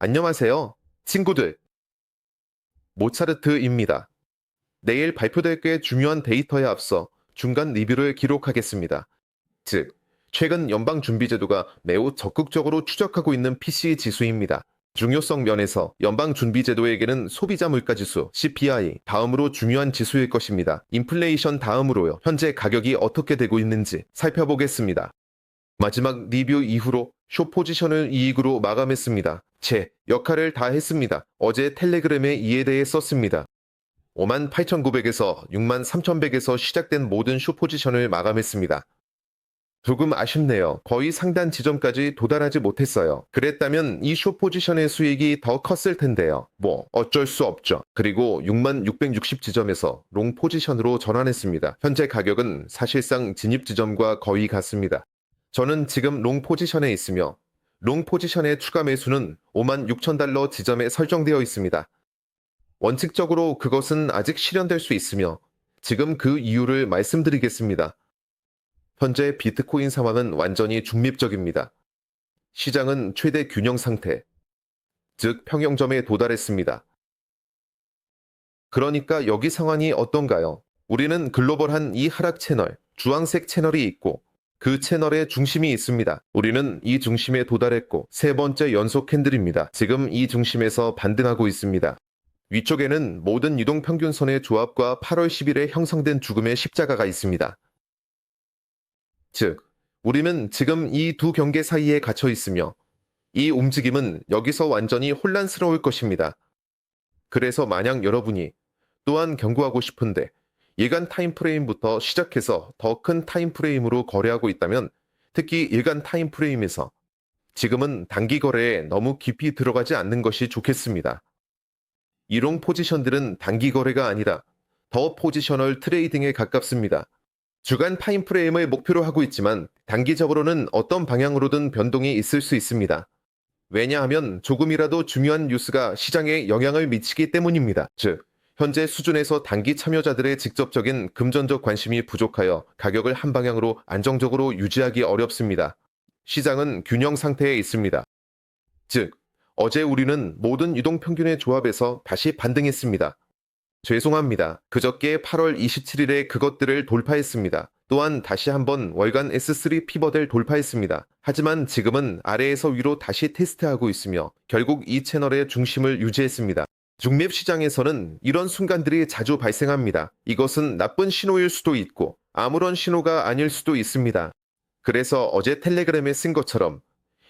안녕하세요, 친구들. 모차르트입니다. 내일 발표될 꽤 중요한 데이터에 앞서 중간 리뷰를 기록하겠습니다. 즉, 최근 연방준비제도가 매우 적극적으로 추적하고 있는 PCE 지수입니다. 중요성 면에서 연방준비제도에게는 소비자 물가지수 CPI 다음으로 중요한 지수일 것입니다. 인플레이션 다음으로요. 현재 가격이 어떻게 되고 있는지 살펴보겠습니다. 마지막 리뷰 이후로 숏 포지션을 이익으로 마감했습니다. 제 역할을 다 했습니다. 어제 텔레그램에 이에 대해 썼습니다. 58,900에서 63,100에서 시작된 모든 숏 포지션을 마감했습니다. 조금 아쉽네요. 거의 상단 지점까지 도달하지 못했어요. 그랬다면 이 숏 포지션의 수익이 더 컸을 텐데요. 어쩔 수 없죠. 그리고 6660 지점에서 롱 포지션으로 전환했습니다. 현재 가격은 사실상 진입 지점과 거의 같습니다. 저는 지금 롱 포지션에 있으며 롱 포지션의 추가 매수는 56,000달러 지점에 설정되어 있습니다. 원칙적으로 그것은 아직 실현될 수 있으며 지금 그 이유를 말씀드리겠습니다. 현재 비트코인 상황은 완전히 중립적입니다. 시장은 최대 균형 상태, 즉 평형점에 도달했습니다. 그러니까 여기 상황이 어떤가요? 우리는 글로벌한 이 하락 채널, 주황색 채널이 있고 그 채널의 중심이 있습니다. 우리는 이 중심에 도달했고 세 번째 연속 캔들입니다. 지금 이 중심에서 반등하고 있습니다. 위쪽에는 모든 이동평균선의 조합과 8월 10일에 형성된 죽음의 십자가가 있습니다. 즉, 우리는 지금 이 두 경계 사이에 갇혀 있으며 이 움직임은 여기서 완전히 혼란스러울 것입니다. 그래서 만약 여러분이 또한 경고하고 싶은데 일간 타임프레임부터 시작해서 더 큰 타임프레임으로 거래하고 있다면 특히 일간 타임프레임에서 지금은 단기 거래에 너무 깊이 들어가지 않는 것이 좋겠습니다. 이롱 포지션들은 단기 거래가 아니라 더 포지셔널 트레이딩에 가깝습니다. 주간 타임프레임을 목표로 하고 있지만 단기적으로는 어떤 방향으로든 변동이 있을 수 있습니다. 왜냐하면 조금이라도 중요한 뉴스가 시장에 영향을 미치기 때문입니다. 즉, 현재 수준에서 단기 참여자들의 직접적인 금전적 관심이 부족하여 가격을 한 방향으로 안정적으로 유지하기 어렵습니다. 시장은 균형 상태에 있습니다. 즉, 어제 우리는 모든 유동평균의 조합에서 다시 반등했습니다. 죄송합니다. 그저께 8월 27일에 그것들을 돌파했습니다. 또한 다시 한번 월간 S3 피벗을 돌파했습니다. 하지만 지금은 아래에서 위로 다시 테스트하고 있으며 결국 이 채널의 중심을 유지했습니다. 중립 시장에서는 이런 순간들이 자주 발생합니다. 이것은 나쁜 신호일 수도 있고 아무런 신호가 아닐 수도 있습니다. 그래서 어제 텔레그램에 쓴 것처럼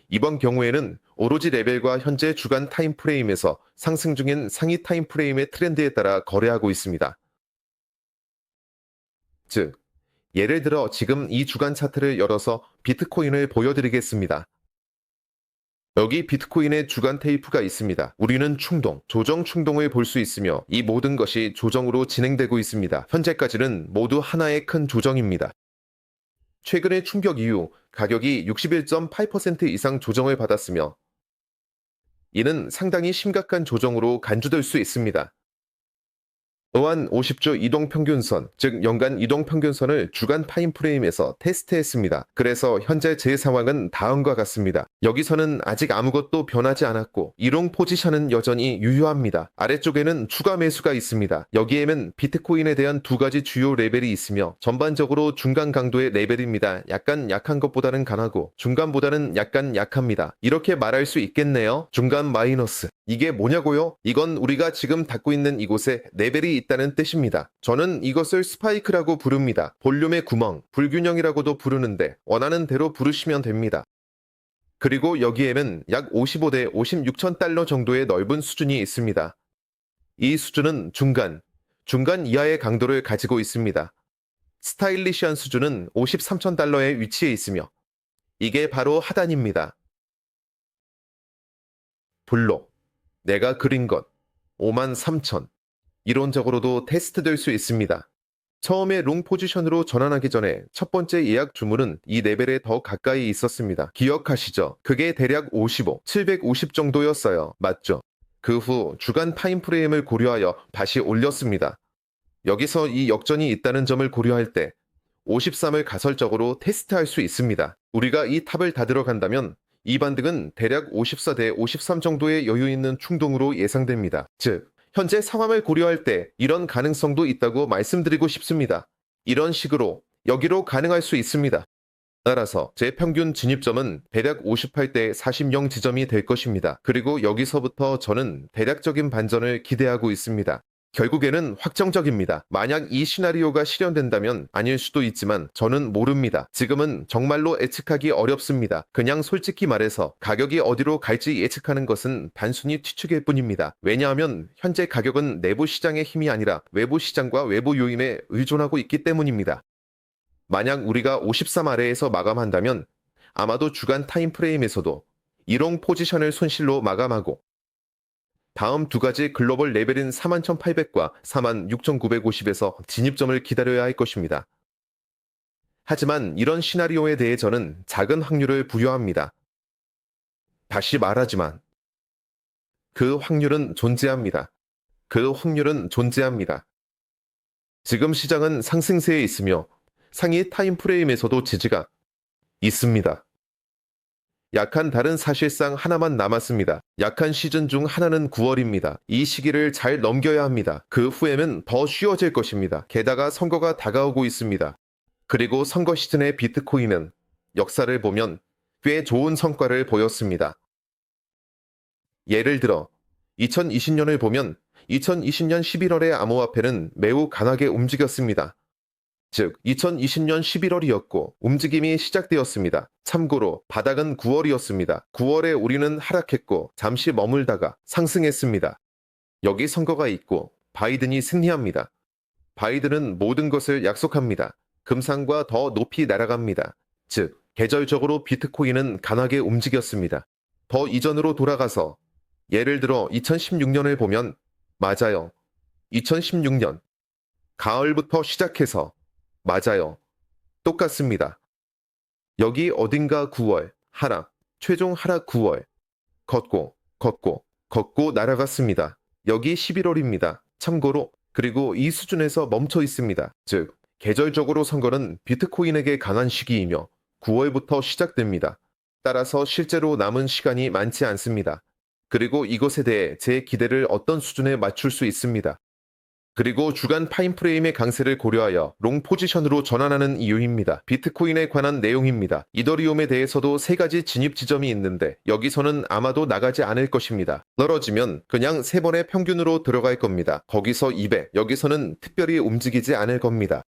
이번 경우에는 오로지 레벨과 현재 주간 타임프레임에서 상승 중인 상위 타임프레임의 트렌드에 따라 거래하고 있습니다. 즉, 예를 들어 지금 이 주간 차트를 열어서 비트코인을 보여드리겠습니다. 여기 비트코인의 주간 테이프가 있습니다. 우리는 충동, 조정 충동을 볼 수 있으며 이 모든 것이 조정으로 진행되고 있습니다. 현재까지는 모두 하나의 큰 조정입니다. 최근의 충격 이후 가격이 61.8% 이상 조정을 받았으며 이는 상당히 심각한 조정으로 간주될 수 있습니다. 또한 50주 이동평균선, 즉 연간 이동평균선을 주간 타임프레임에서 테스트했습니다. 그래서 현재 제 상황은 다음과 같습니다. 여기서는 아직 아무것도 변하지 않았고 이롱 포지션은 여전히 유효합니다. 아래쪽에는 추가 매수가 있습니다. 여기에는 비트코인에 대한 두 가지 주요 레벨이 있으며 전반적으로 중간 강도의 레벨입니다. 약간 약한 것보다는 강하고 중간보다는 약간 약합니다. 이렇게 말할 수 있겠네요. 중간 마이너스. 이게 뭐냐고요? 이건 우리가 지금 닫고 있는 이곳에 레벨이 있다는 뜻입니다. 저는 이것을 스파이크라고 부릅니다. 볼륨의 구멍, 불균형이라고도 부르는데 원하는 대로 부르시면 됩니다. 그리고 여기에는 약 55대 56천 달러 정도의 넓은 수준이 있습니다. 이 수준은 중간 이하의 강도를 가지고 있습니다. 스타일리시한 수준은 53천 달러에 위치해 있으며 이게 바로 하단입니다. 블록. 내가 그린 것 53,000. 이론적으로도 테스트될 수 있습니다. 처음에 롱 포지션으로 전환하기 전에 첫 번째 예약 주문은 이 레벨에 더 가까이 있었습니다. 기억하시죠? 그게 대략 55, 750 정도였어요. 맞죠? 그 후 주간 타임프레임을 고려하여 다시 올렸습니다. 여기서 이 역전이 있다는 점을 고려할 때 53을 가설적으로 테스트할 수 있습니다. 우리가 이 탑을 다 들어간다면 이 반등은 대략 54대 53 정도의 여유 있는 충동으로 예상됩니다. 즉, 현재 상황을 고려할 때 이런 가능성도 있다고 말씀드리고 싶습니다. 이런 식으로 여기로 가능할 수 있습니다. 따라서 제 평균 진입점은 대략 58대 40 지점이 될 것입니다. 그리고 여기서부터 저는 대략적인 반전을 기대하고 있습니다. 결국에는 확정적입니다. 만약 이 시나리오가 실현된다면 아닐 수도 있지만 저는 모릅니다. 지금은 정말로 예측하기 어렵습니다. 그냥 솔직히 말해서 가격이 어디로 갈지 예측하는 것은 단순히 추측일 뿐입니다. 왜냐하면 현재 가격은 내부 시장의 힘이 아니라 외부 시장과 외부 요인에 의존하고 있기 때문입니다. 만약 우리가 53 아래에서 마감한다면 아마도 주간 타임프레임에서도 이롱 포지션을 손실로 마감하고 다음 두 가지 글로벌 레벨인 41,800과 46,950에서 진입점을 기다려야 할 것입니다. 하지만 이런 시나리오에 대해 저는 작은 확률을 부여합니다. 다시 말하지만 그 확률은 존재합니다. 그 확률은 존재합니다. 지금 시장은 상승세에 있으며 상위 타임프레임에서도 지지가 있습니다. 약한 달은 사실상 하나만 남았습니다. 약한 시즌 중 하나는 9월입니다. 이 시기를 잘 넘겨야 합니다. 그 후에는 더 쉬워질 것입니다. 게다가 선거가 다가오고 있습니다. 그리고 선거 시즌의 비트코인은 역사를 보면 꽤 좋은 성과를 보였습니다. 예를 들어 2020년을 보면 2020년 11월의 암호화폐는 매우 강하게 움직였습니다. 즉 2020년 11월이었고 움직임이 시작되었습니다. 참고로 바닥은 9월이었습니다. 9월에 우리는 하락했고 잠시 머물다가 상승했습니다. 여기 선거가 있고 바이든이 승리합니다. 바이든은 모든 것을 약속합니다. 금상과 더 높이 날아갑니다. 즉 계절적으로 비트코인은 강하게 움직였습니다. 더 이전으로 돌아가서 예를 들어 2016년을 보면 맞아요. 2016년 가을부터 시작해서 맞아요. 똑같습니다. 여기 어딘가 9월, 하락, 최종 하락 9월. 걷고 날아갔습니다. 여기 11월입니다. 참고로, 그리고 이 수준에서 멈춰 있습니다. 즉, 계절적으로 선거는 비트코인에게 강한 시기이며 9월부터 시작됩니다. 따라서 실제로 남은 시간이 많지 않습니다. 그리고 이것에 대해 제 기대를 어떤 수준에 맞출 수 있습니다. 그리고 주간 타임프레임의 강세를 고려하여 롱 포지션으로 전환하는 이유입니다. 비트코인에 관한 내용입니다. 이더리움에 대해서도 세 가지 진입 지점이 있는데 여기서는 아마도 나가지 않을 것입니다. 떨어지면 그냥 세 번의 평균으로 들어갈 겁니다. 거기서 200, 여기서는 특별히 움직이지 않을 겁니다.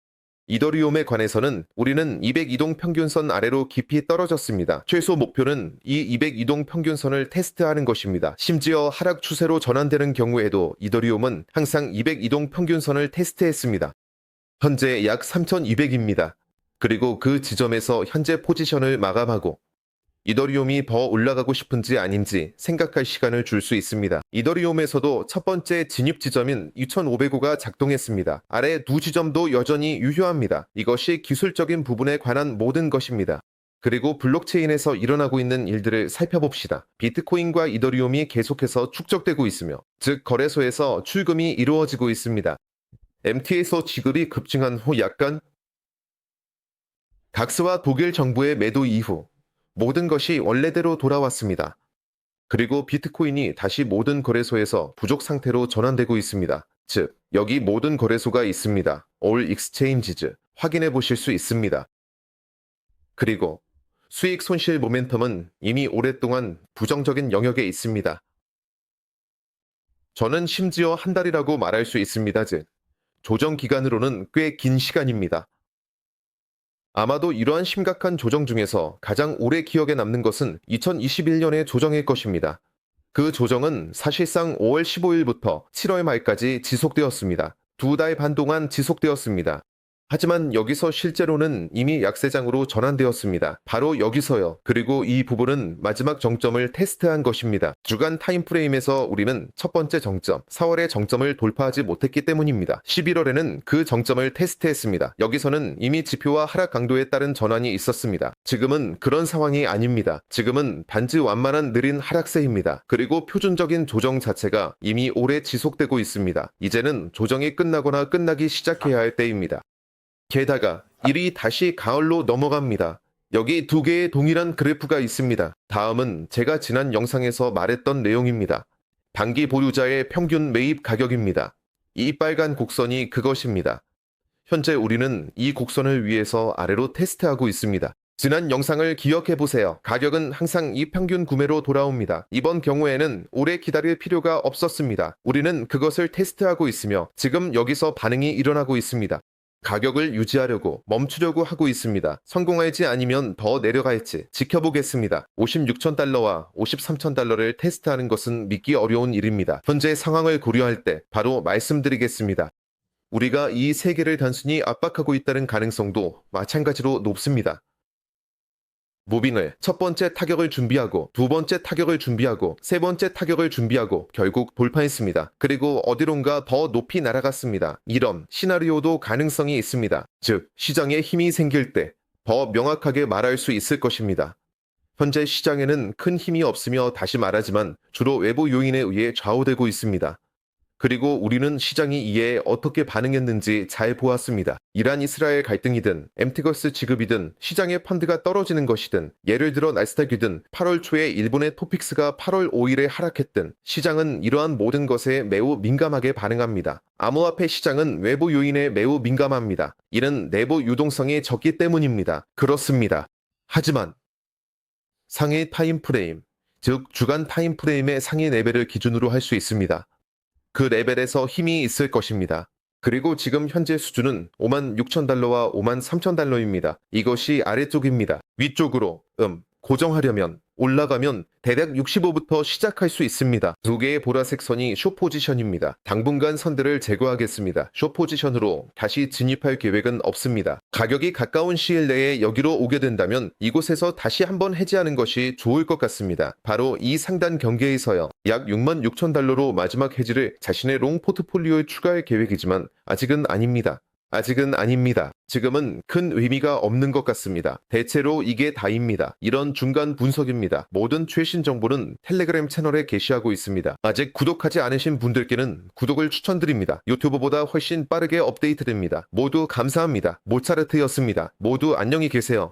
이더리움에 관해서는 우리는 200이동 평균선 아래로 깊이 떨어졌습니다. 최소 목표는 이 200이동 평균선을 테스트하는 것입니다. 심지어 하락 추세로 전환되는 경우에도 이더리움은 항상 200이동 평균선을 테스트했습니다. 현재 약 3,200입니다. 그리고 그 지점에서 현재 포지션을 마감하고 이더리움이 더 올라가고 싶은지 아닌지 생각할 시간을 줄 수 있습니다. 이더리움에서도 첫 번째 진입 지점인 2,505가 작동했습니다. 아래 두 지점도 여전히 유효합니다. 이것이 기술적인 부분에 관한 모든 것입니다. 그리고 블록체인에서 일어나고 있는 일들을 살펴봅시다. 비트코인과 이더리움이 계속해서 축적되고 있으며, 즉 거래소에서 출금이 이루어지고 있습니다. MT에서 지급이 급증한 후 약간 각스와 독일 정부의 매도 이후 모든 것이 원래대로 돌아왔습니다. 그리고 비트코인이 다시 모든 거래소에서 부족 상태로 전환되고 있습니다. 즉, 여기 모든 거래소가 있습니다. All Exchanges 확인해 보실 수 있습니다. 그리고 수익 손실 모멘텀은 이미 오랫동안 부정적인 영역에 있습니다. 저는 심지어 한 달이라고 말할 수 있습니다. 즉, 조정 기간으로는 꽤 긴 시간입니다. 아마도 이러한 심각한 조정 중에서 가장 오래 기억에 남는 것은 2021년의 조정일 것입니다. 그 조정은 사실상 5월 15일부터 7월 말까지 지속되었습니다. 2달 반 동안 지속되었습니다. 하지만 여기서 실제로는 이미 약세장으로 전환되었습니다. 바로 여기서요. 그리고 이 부분은 마지막 정점을 테스트한 것입니다. 주간 타임프레임에서 우리는 첫 번째 정점, 4월의 정점을 돌파하지 못했기 때문입니다. 11월에는 그 정점을 테스트했습니다. 여기서는 이미 지표와 하락 강도에 따른 전환이 있었습니다. 지금은 그런 상황이 아닙니다. 지금은 단지 완만한 느린 하락세입니다. 그리고 표준적인 조정 자체가 이미 오래 지속되고 있습니다. 이제는 조정이 끝나거나 끝나기 시작해야 할 때입니다. 게다가 일이 다시 가을로 넘어갑니다. 여기 두 개의 동일한 그래프가 있습니다. 다음은 제가 지난 영상에서 말했던 내용입니다. 단기 보유자의 평균 매입 가격입니다. 이 빨간 곡선이 그것입니다. 현재 우리는 이 곡선을 위해서 아래로 테스트하고 있습니다. 지난 영상을 기억해 보세요. 가격은 항상 이 평균 구매로 돌아옵니다. 이번 경우에는 오래 기다릴 필요가 없었습니다. 우리는 그것을 테스트하고 있으며 지금 여기서 반응이 일어나고 있습니다. 가격을 유지하려고 멈추려고 하고 있습니다. 성공할지 아니면 더 내려갈지 지켜보겠습니다. 56,000달러와 53,000달러를 테스트하는 것은 믿기 어려운 일입니다. 현재 상황을 고려할 때 바로 말씀드리겠습니다. 우리가 이 세계를 단순히 압박하고 있다는 가능성도 마찬가지로 높습니다. 무빙을 첫 번째 타격을 준비하고 두 번째 타격을 준비하고 세 번째 타격을 준비하고 결국 돌파했습니다. 그리고 어디론가 더 높이 날아갔습니다. 이런 시나리오도 가능성이 있습니다. 즉 시장에 힘이 생길 때 더 명확하게 말할 수 있을 것입니다. 현재 시장에는 큰 힘이 없으며 다시 말하지만 주로 외부 요인에 의해 좌우되고 있습니다. 그리고 우리는 시장이 이에 어떻게 반응했는지 잘 보았습니다. 이란 이스라엘 갈등이든 엠티거스 지급이든 시장의 펀드가 떨어지는 것이든 예를 들어 나스닥이든 8월 초에 일본의 토픽스가 8월 5일에 하락했든 시장은 이러한 모든 것에 매우 민감하게 반응합니다. 암호화폐 시장은 외부 요인에 매우 민감합니다. 이는 내부 유동성이 적기 때문입니다. 그렇습니다. 하지만 상위 타임프레임, 즉 주간 타임프레임의 상위 레벨을 기준으로 할 수 있습니다. 그 레벨에서 힘이 있을 것입니다. 그리고 지금 현재 수준은 56,000달러와 53,000달러입니다. 이것이 아래쪽입니다. 위쪽으로 고정하려면 올라가면 대략 65부터 시작할 수 있습니다. 두 개의 보라색 선이 숏 포지션입니다. 당분간 선들을 제거하겠습니다. 숏 포지션으로 다시 진입할 계획은 없습니다. 가격이 가까운 시일 내에 여기로 오게 된다면 이곳에서 다시 한번 해지하는 것이 좋을 것 같습니다. 바로 이 상단 경계에서요. 약 66,000달러로 마지막 해지를 자신의 롱 포트폴리오에 추가할 계획이지만 아직은 아닙니다. 아직은 아닙니다. 지금은 큰 의미가 없는 것 같습니다. 대체로 이게 다입니다. 이런 중간 분석입니다. 모든 최신 정보는 텔레그램 채널에 게시하고 있습니다. 아직 구독하지 않으신 분들께는 구독을 추천드립니다. 유튜브보다 훨씬 빠르게 업데이트됩니다. 모두 감사합니다. 모차르트였습니다. 모두 안녕히 계세요.